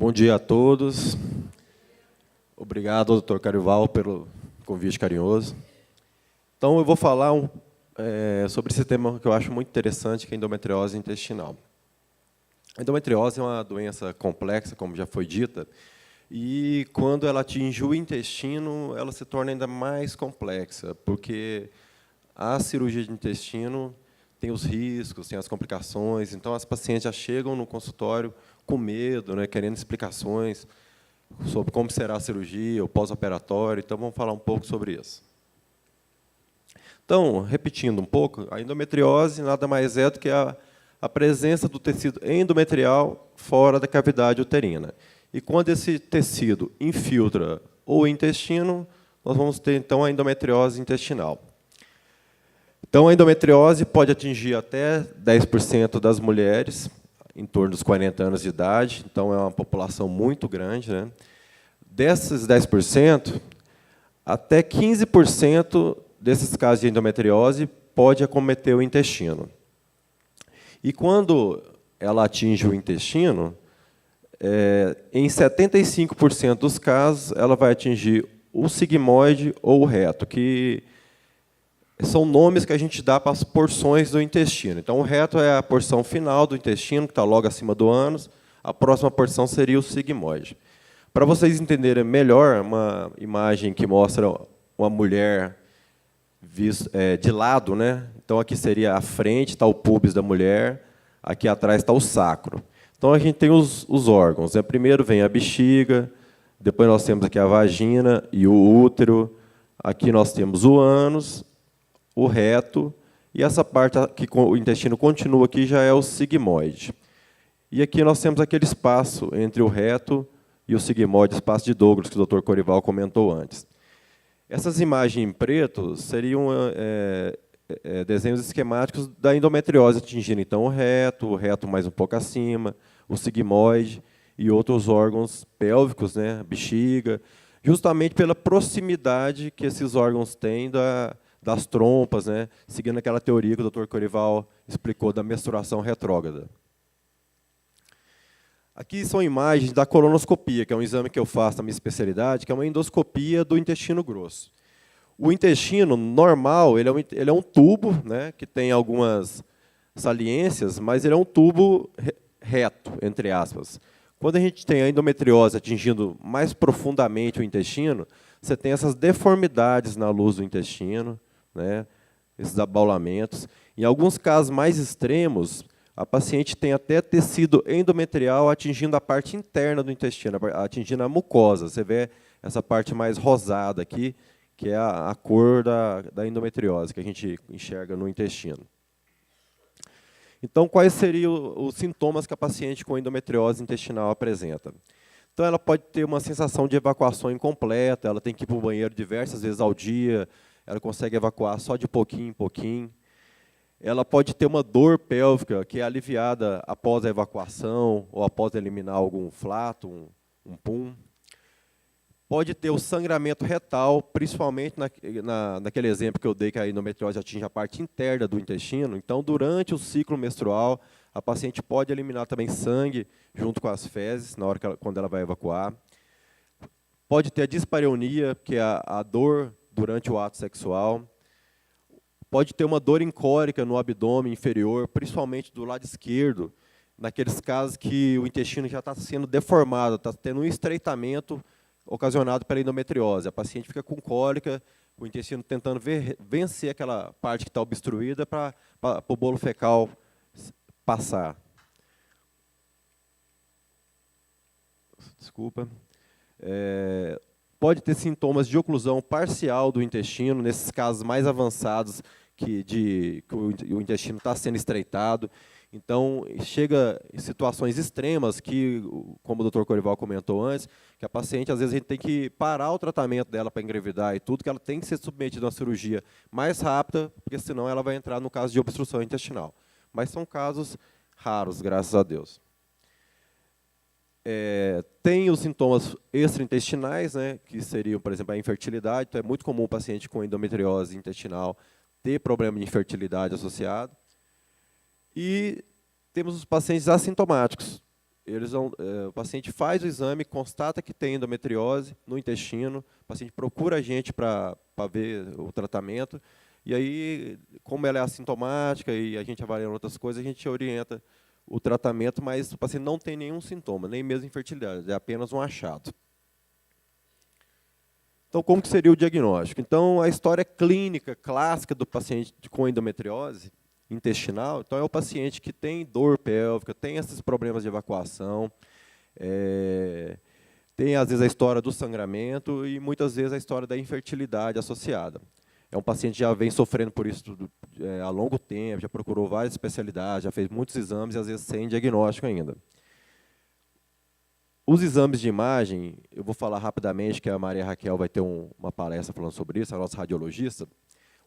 Bom dia a todos. Obrigado, doutor Carival, pelo convite carinhoso. Então, eu vou falar sobre esse tema que eu acho muito interessante, que é a endometriose intestinal. A endometriose é uma doença complexa, como já foi dita, e quando ela atinge o intestino, ela se torna ainda mais complexa, porque a cirurgia de intestino tem os riscos, tem as complicações, então as pacientes já chegam no consultório com medo, querendo explicações sobre como será a cirurgia, o pós-operatório. Então, vamos falar um pouco sobre isso. Então, repetindo um pouco, a endometriose nada mais é do que a presença do tecido endometrial fora da cavidade uterina. E quando esse tecido infiltra o intestino, nós vamos ter, então, a endometriose intestinal. Então, a endometriose pode atingir até 10% das mulheres, em torno dos 40 anos de idade, então é uma população muito grande. Desses 10%, até 15% desses casos de endometriose pode acometer o intestino. E quando ela atinge o intestino, em 75% dos casos, ela vai atingir o sigmoide ou o reto, que são nomes que a gente dá para as porções do intestino. Então, o reto é a porção final do intestino, que está logo acima do ânus. A próxima porção seria o sigmoide. Para vocês entenderem melhor, uma imagem que mostra uma mulher de lado. Então, aqui seria a frente, está o púbis da mulher, aqui atrás está o sacro. Então, a gente tem os órgãos. Primeiro vem a bexiga, depois nós temos aqui a vagina e o útero, aqui nós temos o ânus, o reto, e essa parte que o intestino continua aqui já é o sigmoide. E aqui nós temos aquele espaço entre o reto e o sigmoide, espaço de Douglas, que o Dr. Corival comentou antes. Essas imagens em preto seriam desenhos esquemáticos da endometriose atingindo, então, o reto mais um pouco acima, o sigmoide e outros órgãos pélvicos, bexiga, justamente pela proximidade que esses órgãos têm das trompas, seguindo aquela teoria que o Dr. Corival explicou da menstruação retrógrada. Aqui são imagens da colonoscopia, que é um exame que eu faço na minha especialidade, que é uma endoscopia do intestino grosso. O intestino normal, ele é um tubo, que tem algumas saliências, mas ele é um tubo reto, entre aspas. Quando a gente tem a endometriose atingindo mais profundamente o intestino, você tem essas deformidades na luz do intestino, esses abaulamentos. Em alguns casos mais extremos, a paciente tem até tecido endometrial atingindo a parte interna do intestino, atingindo a mucosa. Você vê essa parte mais rosada aqui, que é a cor da endometriose, que a gente enxerga no intestino. Então, quais seriam os sintomas que a paciente com endometriose intestinal apresenta? Então, ela pode ter uma sensação de evacuação incompleta, ela tem que ir para o banheiro diversas vezes ao dia, ela consegue evacuar só de pouquinho em pouquinho. Ela pode ter uma dor pélvica que é aliviada após a evacuação ou após eliminar algum flato, um pum. Pode ter o sangramento retal, principalmente naquele exemplo que eu dei, que a endometriose atinge a parte interna do intestino. Então, durante o ciclo menstrual, a paciente pode eliminar também sangue junto com as fezes, quando ela vai evacuar. Pode ter a dispareunia, que é a dor durante o ato sexual. Pode ter uma dor incórica no abdômen inferior, principalmente do lado esquerdo, naqueles casos que o intestino já está sendo deformado, está tendo um estreitamento ocasionado pela endometriose. A paciente fica com cólica, o intestino tentando vencer aquela parte que está obstruída para o bolo fecal passar. Desculpa. Pode ter sintomas de oclusão parcial do intestino, nesses casos mais avançados, que o intestino está sendo estreitado. Então, chega em situações extremas que, como o Dr. Corival comentou antes, que a paciente, às vezes, a gente tem que parar o tratamento dela para engravidar e tudo, que ela tem que ser submetida a uma cirurgia mais rápida, porque senão ela vai entrar no caso de obstrução intestinal. Mas são casos raros, graças a Deus. Tem os sintomas extraintestinais, que seriam, por exemplo, a infertilidade. Então, é muito comum o paciente com endometriose intestinal ter problema de infertilidade associado. E temos os pacientes assintomáticos. o paciente faz o exame, constata que tem endometriose no intestino, o paciente procura a gente para ver o tratamento, e aí, como ela é assintomática e a gente avalia outras coisas, a gente orienta o tratamento, mas o paciente não tem nenhum sintoma, nem mesmo infertilidade, é apenas um achado. Então, como que seria o diagnóstico? Então, a história clínica clássica do paciente com endometriose intestinal, então é o paciente que tem dor pélvica, tem esses problemas de evacuação, tem às vezes a história do sangramento e muitas vezes a história da infertilidade associada. É um paciente que já vem sofrendo por isso há longo tempo, já procurou várias especialidades, já fez muitos exames e às vezes sem diagnóstico ainda. Os exames de imagem, eu vou falar rapidamente que a Maria Raquel vai ter uma palestra falando sobre isso, a nossa radiologista.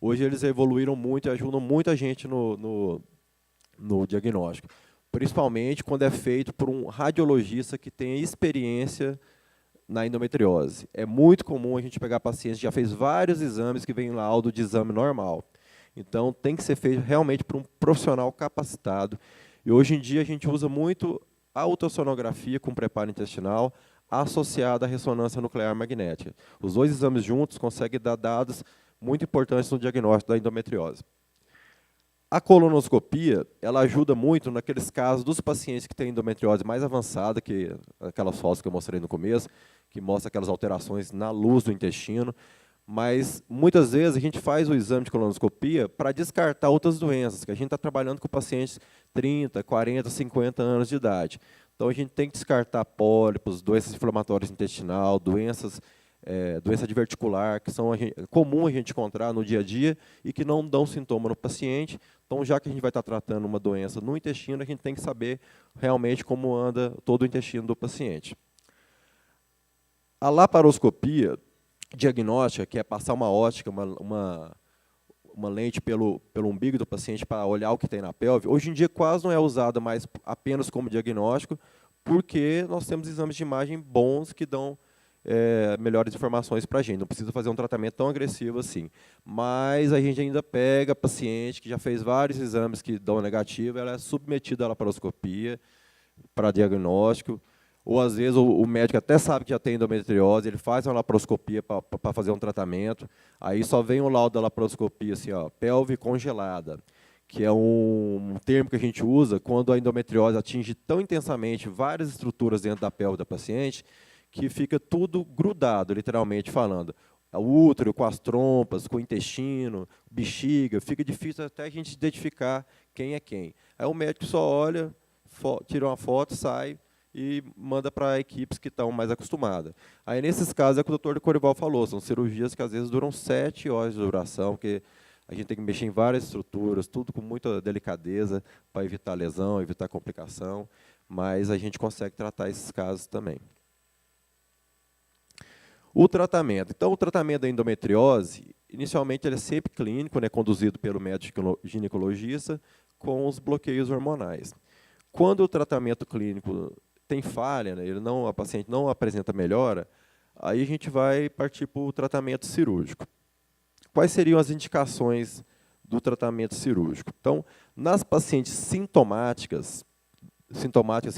Hoje eles evoluíram muito e ajudam muita gente no diagnóstico, principalmente quando é feito por um radiologista que tem experiência na endometriose. É muito comum a gente pegar pacientes que já fez vários exames que vem laudo de exame normal. Então, tem que ser feito realmente por um profissional capacitado. E hoje em dia a gente usa muito a ultrassonografia com preparo intestinal associada à ressonância nuclear magnética. Os dois exames juntos conseguem dar dados muito importantes no diagnóstico da endometriose. A colonoscopia, ela ajuda muito naqueles casos dos pacientes que têm endometriose mais avançada, que aquelas fotos que eu mostrei no começo, que mostra aquelas alterações na luz do intestino, mas muitas vezes a gente faz o exame de colonoscopia para descartar outras doenças, que a gente está trabalhando com pacientes 30, 40, 50 anos de idade. Então a gente tem que descartar pólipos, doenças inflamatórias intestinal, doença diverticular, que são comum a gente encontrar no dia a dia e que não dão sintoma no paciente. Então, já que a gente vai estar tratando uma doença no intestino, a gente tem que saber realmente como anda todo o intestino do paciente. A laparoscopia diagnóstica, que é passar uma ótica, uma lente pelo umbigo do paciente para olhar o que tem na pelve, hoje em dia quase não é usada mais apenas como diagnóstico, porque nós temos exames de imagem bons que dão melhores informações para a gente. Não precisa fazer um tratamento tão agressivo assim. Mas a gente ainda pega paciente que já fez vários exames que dão negativo, ela é submetida à laparoscopia para diagnóstico, ou às vezes o médico até sabe que já tem endometriose, ele faz uma laparoscopia para fazer um tratamento, aí só vem o laudo da laparoscopia, assim, ó, pelve congelada, que é um termo que a gente usa quando a endometriose atinge tão intensamente várias estruturas dentro da pelve da paciente, que fica tudo grudado, literalmente falando. O útero com as trompas, com o intestino, bexiga, fica difícil até a gente identificar quem é quem. Aí o médico só olha, tira uma foto, sai e manda para equipes que estão mais acostumadas. Aí, nesses casos, é o que o Dr. Corival falou, são cirurgias que às vezes duram 7 horas de duração, porque a gente tem que mexer em várias estruturas, tudo com muita delicadeza para evitar lesão, evitar complicação, mas a gente consegue tratar esses casos também. O tratamento. Então, o tratamento da endometriose, inicialmente, ele é sempre clínico, né, conduzido pelo médico ginecologista, com os bloqueios hormonais. Quando o tratamento clínico tem falha, né, a paciente não apresenta melhora, aí a gente vai partir para o tratamento cirúrgico. Quais seriam as indicações do tratamento cirúrgico? Então, nas pacientes sintomáticas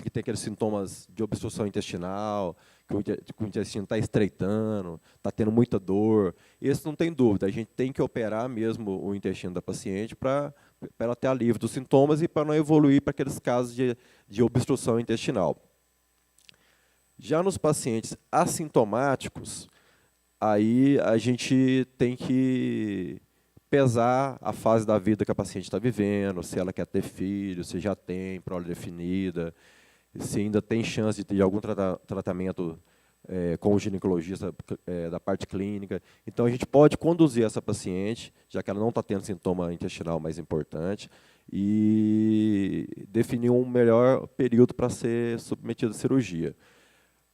que têm aqueles sintomas de obstrução intestinal, que o intestino está estreitando, está tendo muita dor, esse não tem dúvida, a gente tem que operar mesmo o intestino da paciente para ela ter alívio dos sintomas e para não evoluir para aqueles casos de obstrução intestinal. Já nos pacientes assintomáticos, aí a gente tem que pesar a fase da vida que a paciente está vivendo, se ela quer ter filho, se já tem prole definida, se ainda tem chance de ter algum tratamento com o ginecologista da parte clínica. Então, a gente pode conduzir essa paciente, já que ela não está tendo sintoma intestinal mais importante, e definir um melhor período para ser submetida à cirurgia.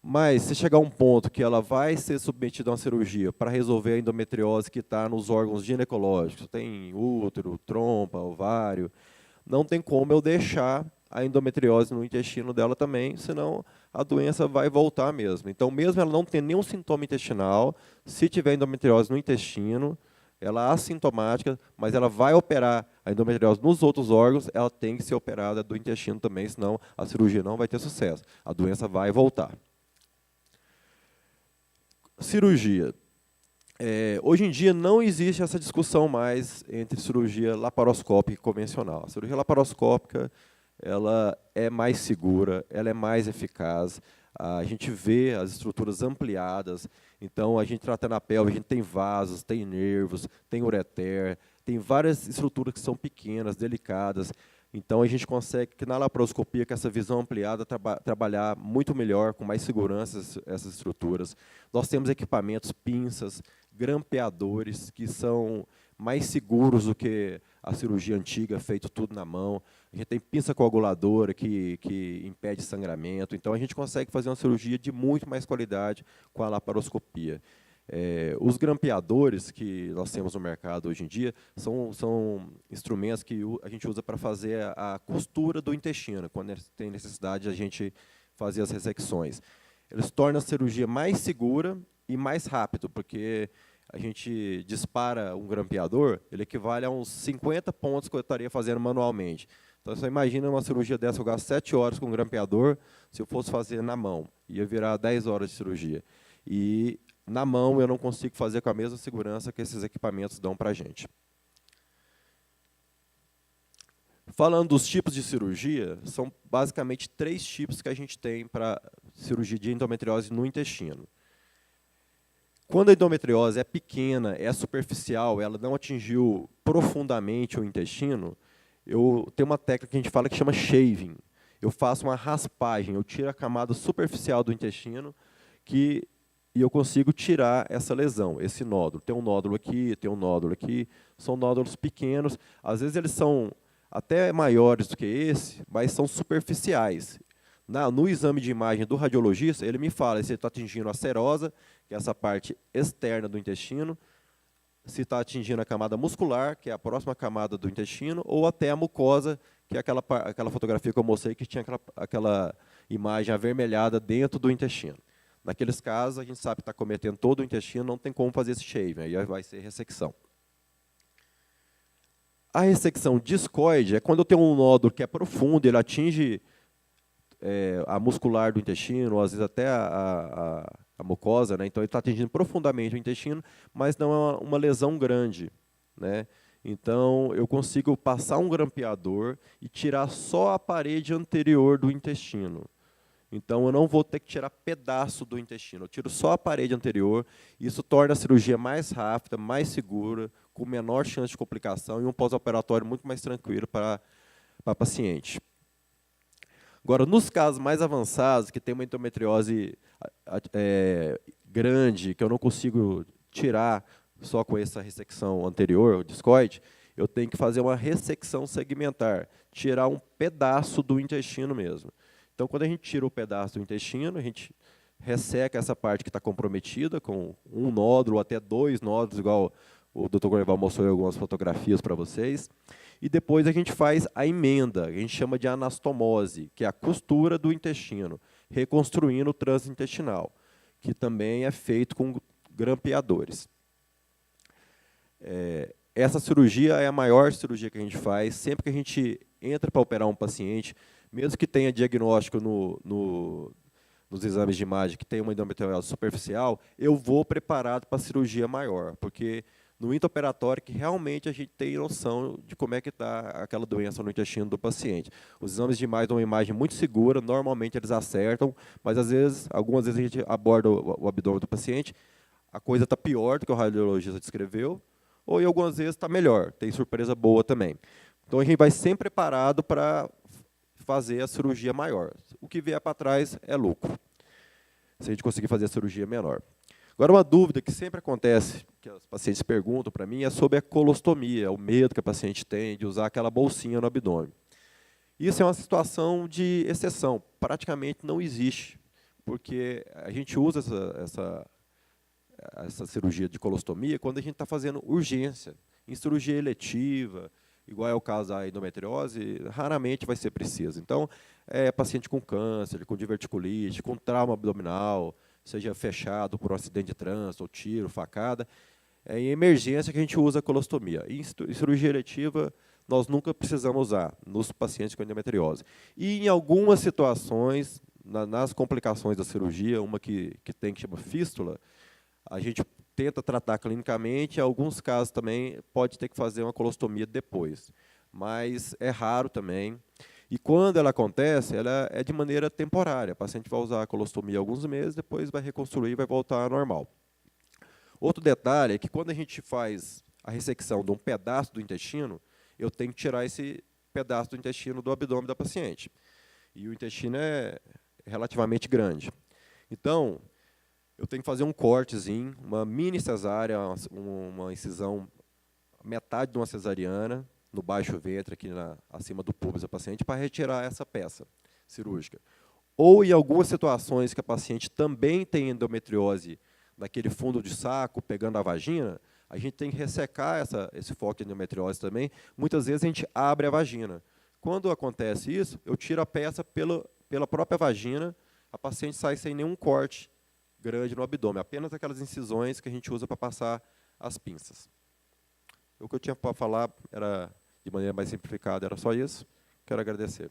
Mas, se chegar a um ponto que ela vai ser submetida a uma cirurgia para resolver a endometriose que está nos órgãos ginecológicos, tem útero, trompa, ovário, não tem como eu deixar a endometriose no intestino dela também, senão a doença vai voltar mesmo. Então, mesmo ela não tendo nenhum sintoma intestinal, se tiver endometriose no intestino, ela é assintomática, mas ela vai operar a endometriose nos outros órgãos, ela tem que ser operada do intestino também, senão a cirurgia não vai ter sucesso. A doença vai voltar. Cirurgia. Hoje em dia não existe essa discussão mais entre cirurgia laparoscópica e convencional. A cirurgia laparoscópica ela é mais segura, ela é mais eficaz. A gente vê as estruturas ampliadas. Então, a gente tratando a pelve, a gente tem vasos, tem nervos, tem ureter, tem várias estruturas que são pequenas, delicadas. Então, a gente consegue, que na laparoscopia, com essa visão ampliada, trabalhar muito melhor, com mais segurança, essas estruturas. Nós temos equipamentos, pinças, grampeadores, que são mais seguros do que a cirurgia antiga, feito tudo na mão. A gente tem pinça coaguladora que impede sangramento. Então, a gente consegue fazer uma cirurgia de muito mais qualidade com a laparoscopia. Os grampeadores que nós temos no mercado hoje em dia são instrumentos que a gente usa para fazer a costura do intestino, quando tem necessidade de a gente fazer as ressecções. Eles tornam a cirurgia mais segura e mais rápido, porque a gente dispara um grampeador, ele equivale a uns 50 pontos que eu estaria fazendo manualmente. Então, você imagina uma cirurgia dessa, eu gasto 7 horas com um grampeador, se eu fosse fazer na mão, ia virar 10 horas de cirurgia. E na mão eu não consigo fazer com a mesma segurança que esses equipamentos dão para a gente. Falando dos tipos de cirurgia, são basicamente 3 tipos que a gente tem para cirurgia de endometriose no intestino. Quando a endometriose é pequena, é superficial, ela não atingiu profundamente o intestino, eu tenho uma técnica que a gente fala que chama shaving. Eu faço uma raspagem, eu tiro a camada superficial do intestino e eu consigo tirar essa lesão, esse nódulo. Tem um nódulo aqui, tem um nódulo aqui, são nódulos pequenos. Às vezes eles são até maiores do que esse, mas são superficiais. No exame de imagem do radiologista, ele me fala se ele está atingindo a serosa, que é essa parte externa do intestino, se está atingindo a camada muscular, que é a próxima camada do intestino, ou até a mucosa, que é aquela fotografia que eu mostrei, que tinha aquela imagem avermelhada dentro do intestino. Naqueles casos, a gente sabe que está cometendo todo o intestino, não tem como fazer esse shave, aí vai ser ressecção. A ressecção discoide é quando eu tenho um nódulo que é profundo, ele atinge a muscular do intestino, ou às vezes até a mucosa, né? Então ele está atingindo profundamente o intestino, mas não é uma lesão grande, né? Então eu consigo passar um grampeador e tirar só a parede anterior do intestino. Então eu não vou ter que tirar pedaço do intestino, eu tiro só a parede anterior, e isso torna a cirurgia mais rápida, mais segura, com menor chance de complicação e um pós-operatório muito mais tranquilo para a paciente. Agora, nos casos mais avançados, que tem uma endometriose grande, que eu não consigo tirar só com essa ressecção anterior, o discoide, eu tenho que fazer uma ressecção segmentar, tirar um pedaço do intestino mesmo. Então, quando a gente tira o pedaço do intestino, a gente resseca essa parte que está comprometida, com um nódulo, até 2 nódulos, igual o Dr. Gorval mostrou algumas fotografias para vocês. E depois a gente faz a emenda, a gente chama de anastomose, que é a costura do intestino, reconstruindo o trânsito intestinal, que também é feito com grampeadores. Essa cirurgia é a maior cirurgia que a gente faz. Sempre que a gente entra para operar um paciente, mesmo que tenha diagnóstico nos exames de imagem que tem uma endometriose superficial, eu vou preparado para a cirurgia maior, porque no intraoperatório que realmente a gente tem noção de como é que está aquela doença no intestino do paciente. Os exames de imagem dão uma imagem muito segura, normalmente eles acertam, mas algumas vezes a gente aborda o abdômen do paciente, a coisa está pior do que o radiologista descreveu, ou algumas vezes está melhor, tem surpresa boa também. Então a gente vai sempre preparado para fazer a cirurgia maior. O que vier para trás é lucro, se a gente conseguir fazer a cirurgia menor. Agora, uma dúvida que sempre acontece, que os pacientes perguntam para mim, é sobre a colostomia, o medo que a paciente tem de usar aquela bolsinha no abdômen. Isso é uma situação de exceção, praticamente não existe, porque a gente usa essa cirurgia de colostomia quando a gente está fazendo urgência. Em cirurgia eletiva, igual é o caso da endometriose, raramente vai ser preciso. Então, paciente com câncer, com diverticulite, com trauma abdominal, seja fechado por um acidente de trânsito, ou tiro, facada, É em emergência que a gente usa a colostomia. Em cirurgia eletiva, nós nunca precisamos usar nos pacientes com endometriose. E em algumas situações, nas complicações da cirurgia, uma que tem que chama fístula, a gente tenta tratar clinicamente, em alguns casos também pode ter que fazer uma colostomia depois, mas é raro também. E quando ela acontece, ela é de maneira temporária. O paciente vai usar a colostomia alguns meses, depois vai reconstruir e vai voltar ao normal. Outro detalhe é que quando a gente faz a ressecção de um pedaço do intestino, eu tenho que tirar esse pedaço do intestino do abdômen da paciente. E o intestino é relativamente grande. Então, eu tenho que fazer um cortezinho, uma mini cesárea, uma incisão, metade de uma cesariana, no baixo ventre, aqui acima do púbis da paciente, para retirar essa peça cirúrgica. Ou, em algumas situações que a paciente também tem endometriose naquele fundo de saco, pegando a vagina, a gente tem que ressecar esse foco de endometriose também. Muitas vezes a gente abre a vagina. Quando acontece isso, eu tiro a peça pela própria vagina, a paciente sai sem nenhum corte grande no abdômen, apenas aquelas incisões que a gente usa para passar as pinças. O que eu tinha para falar era, de maneira mais simplificada, era só isso. Quero agradecer.